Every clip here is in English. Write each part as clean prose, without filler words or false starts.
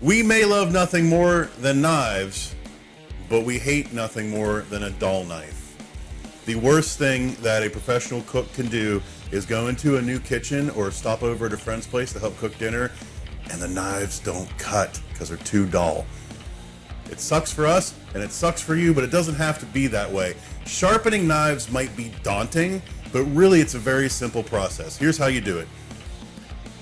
We may love nothing more than knives, but we hate nothing more than a dull knife. The worst thing that a professional cook can do is go into a new kitchen or stop over at a friend's place to help cook dinner, and the knives don't cut because they're too dull. It sucks for us, and it sucks for you, but it doesn't have to be that way. Sharpening knives might be daunting, but really it's a very simple process. Here's how you do it.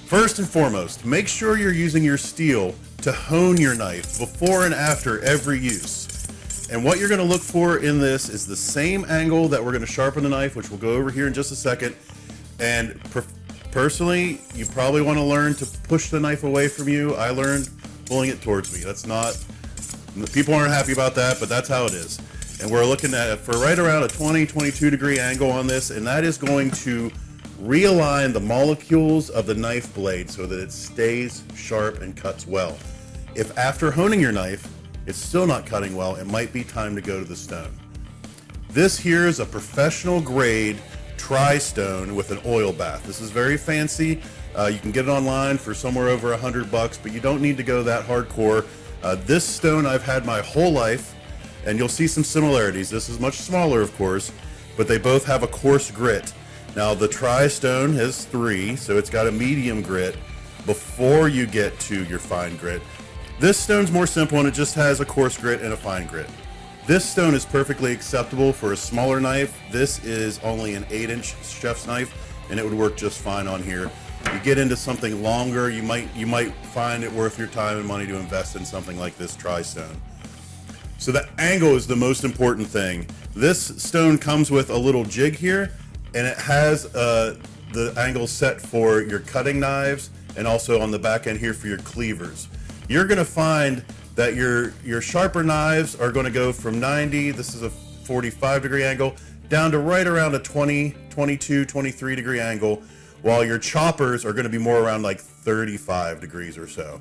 First and foremost, make sure you're using your steel to hone your knife before and after every use. And what you're going to look for in this is the same angle that we're going to sharpen the knife, which we'll go over here in just a second. And personally, you probably want to learn to push the knife away from you. I learned pulling it towards me. That's not, people aren't happy about that, but that's how it is. And we're looking at it for right around a 22 degree angle on this, and that is going to realign the molecules of the knife blade so that it stays sharp and cuts well. If after honing your knife, it's still not cutting well, it might be time to go to the stone. This here is a professional grade Tristone with an oil bath. This is very fancy. You can get it online for somewhere over $100, but you don't need to go that hardcore. This stone I've had my whole life, and you'll see some similarities. This is much smaller, of course, but they both have a coarse grit. Now the Tristone has 3, so it's got a medium grit before you get to your fine grit. This stone's more simple and it just has a coarse grit and a fine grit. This stone is perfectly acceptable for a smaller knife. This is only an 8-inch chef's knife and it would work just fine on here. You get into something longer, you might find it worth your time and money to invest in something like this Tristone. So the angle is the most important thing. This stone comes with a little jig here, and it has the angle set for your cutting knives and also on the back end here for your cleavers. You're going to find that your sharper knives are going to go from 90, this is a 45 degree angle, down to right around a 20, 22, 23 degree angle, while your choppers are going to be more around like 35 degrees or so.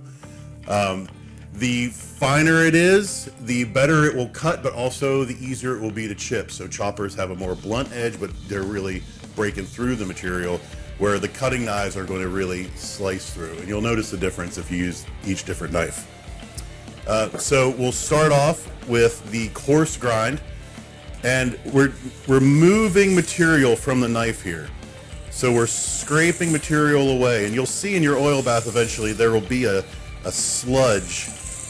The finer it is, the better it will cut, but also the easier it will be to chip. So choppers have a more blunt edge, but they're really breaking through the material, where the cutting knives are going to really slice through. And you'll notice the difference if you use each different knife. So we'll start off with the coarse grind, and we're removing material from the knife here. So we're scraping material away, and you'll see in your oil bath eventually there will be a sludge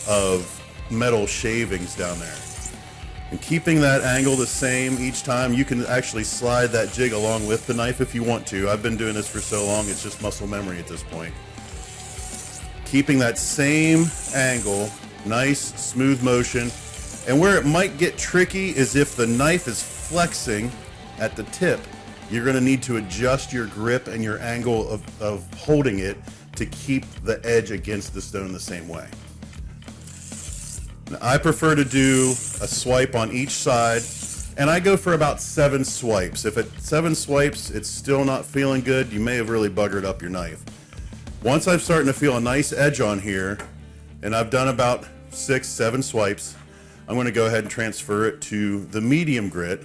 of metal shavings down there. And keeping that angle the same each time, you can actually slide that jig along with the knife if you want to. I've been doing this for so long, it's just muscle memory at this point. Keeping that same angle, nice smooth motion. And where it might get tricky is if the knife is flexing at the tip, you're going to need to adjust your grip and your angle of holding it to keep the edge against the stone the same way. Now, I prefer to do a swipe on each side, and I go for about 7 swipes. If at 7 swipes it's still not feeling good, you may have really buggered up your knife. Once I'm starting to feel a nice edge on here, and I've done about 6, 7 swipes, I'm going to go ahead and transfer it to the medium grit.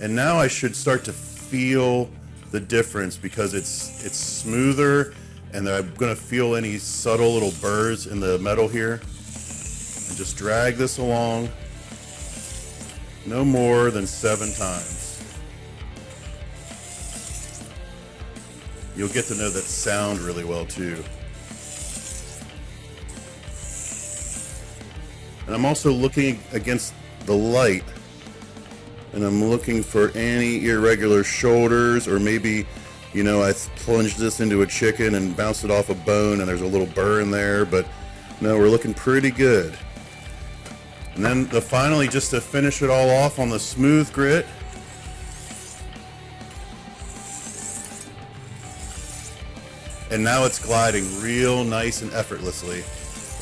And now I should start to feel the difference because it's smoother, and I'm going to feel any subtle little burrs in the metal here. And just drag this along no more than 7 times. You'll get to know that sound really well too. And I'm also looking against the light, and I'm looking for any irregular shoulders, or maybe, you know, I plunged this into a chicken and bounced it off a bone and there's a little burr in there, but no, we're looking pretty good. And then finally, just to finish it all off on the smooth grit, and now it's gliding real nice and effortlessly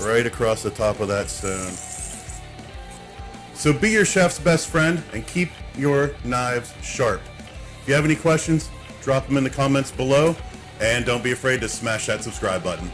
right across the top of that stone. So be your chef's best friend and keep your knives sharp. If you have any questions, drop them in the comments below, and don't be afraid to smash that subscribe button.